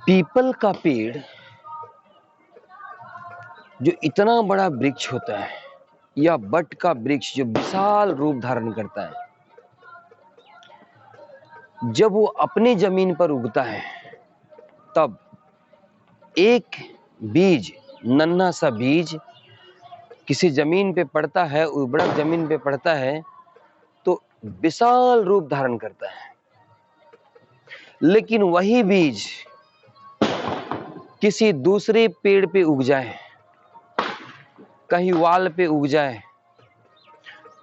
People का पेड़ जो इतना बड़ा वृक्ष होता है, या बट का वृक्ष जो विशाल रूप धारण करता है, जब वो अपनी जमीन पर उगता है तब एक बीज, नन्हा सा बीज किसी जमीन पे पड़ता है, उर्वरक जमीन पे पड़ता है तो विशाल रूप धारण करता है। लेकिन वही बीज किसी दूसरे पेड़ पे उग जाए, कहीं वाल पे उग जाए,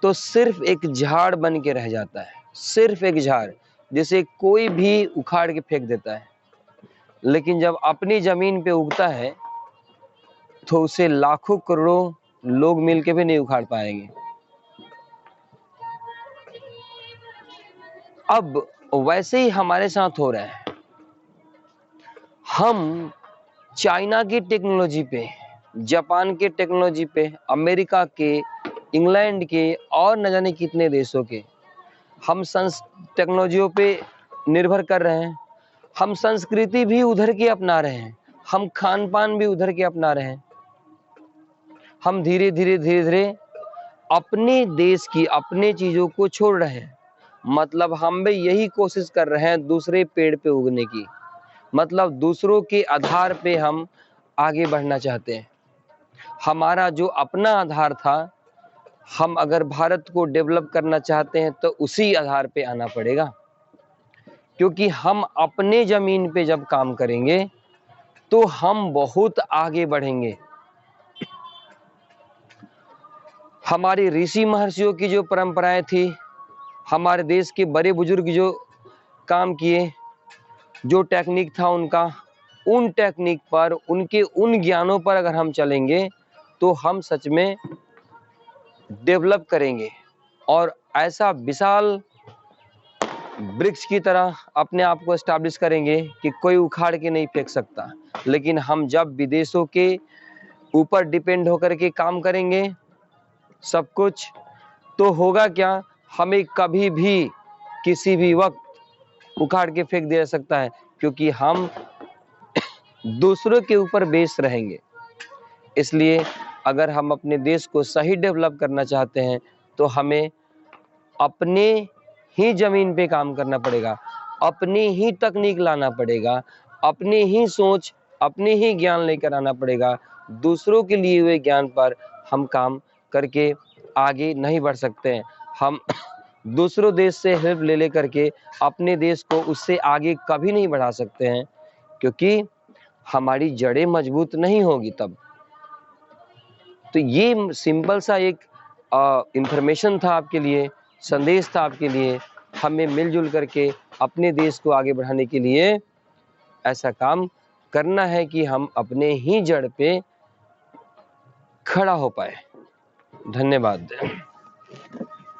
तो सिर्फ एक झाड़ बन के रह जाता है, सिर्फ एक झाड़, जिसे कोई भी उखाड़ के फेंक देता है। लेकिन जब अपनी जमीन पे उगता है तो उसे लाखों करोड़ों लोग मिलके भी नहीं उखाड़ पाएंगे। अब वैसे ही हमारे साथ हो रहा है। हम चाइना की टेक्नोलॉजी पे, जापान के टेक्नोलॉजी पे, अमेरिका के, इंग्लैंड के और न जाने कितने देशों के हम टेक्नोलॉजियों पे निर्भर कर रहे हैं। हम संस्कृति भी उधर की अपना रहे हैं, हम खान पान भी उधर के अपना रहे हैं। हम धीरे धीरे अपने देश की, अपने चीजों को छोड़ रहे हैं। मतलब हम भी यही कोशिश कर रहे हैं दूसरे पेड़ पे उगने की, मतलब दूसरों के आधार पे हम आगे बढ़ना चाहते हैं। हमारा जो अपना आधार था, हम अगर भारत को डेवलप करना चाहते हैं तो उसी आधार पे आना पड़ेगा, क्योंकि हम अपने जमीन पे जब काम करेंगे तो हम बहुत आगे बढ़ेंगे। हमारे ऋषि महर्षियों की जो परंपराएं थी, हमारे देश के बड़े बुजुर्ग जो काम किए, जो टेक्निक था उनका, उन टेक्निक पर, उनके उन ज्ञानों पर अगर हम चलेंगे तो हम सच में डेवलप करेंगे और ऐसा विशाल वृक्ष की तरह अपने आप को एस्टैब्लिश करेंगे कि कोई उखाड़ के नहीं फेंक सकता। लेकिन हम जब विदेशों के ऊपर डिपेंड होकर के काम करेंगे सब कुछ, तो होगा क्या, हमें कभी भी किसी भी वक्त उखाड़ के फेंक दिया जा सकता है, क्योंकि हम दूसरों के ऊपर बेस रहेंगे। इसलिए अगर हम अपने देश को सही डेवलप करना चाहते हैं तो हमें अपने ही जमीन पे काम करना पड़ेगा, अपनी ही तकनीक लाना पड़ेगा, अपनी ही सोच, अपनी ही ज्ञान लेकर आना पड़ेगा। दूसरों के लिए हुए ज्ञान पर हम काम करके आगे नहीं बढ़ सकते हैं। हम दूसरों देश से हेल्प ले लेकर के अपने देश को उससे आगे कभी नहीं बढ़ा सकते हैं, क्योंकि हमारी जड़ें मजबूत नहीं होगी तब। तो ये सिंपल सा एक इंफॉर्मेशन था आपके लिए, संदेश था आपके लिए। हमें मिलजुल करके अपने देश को आगे बढ़ाने के लिए ऐसा काम करना है कि हम अपने ही जड़ पे खड़ा हो पाए। धन्यवाद।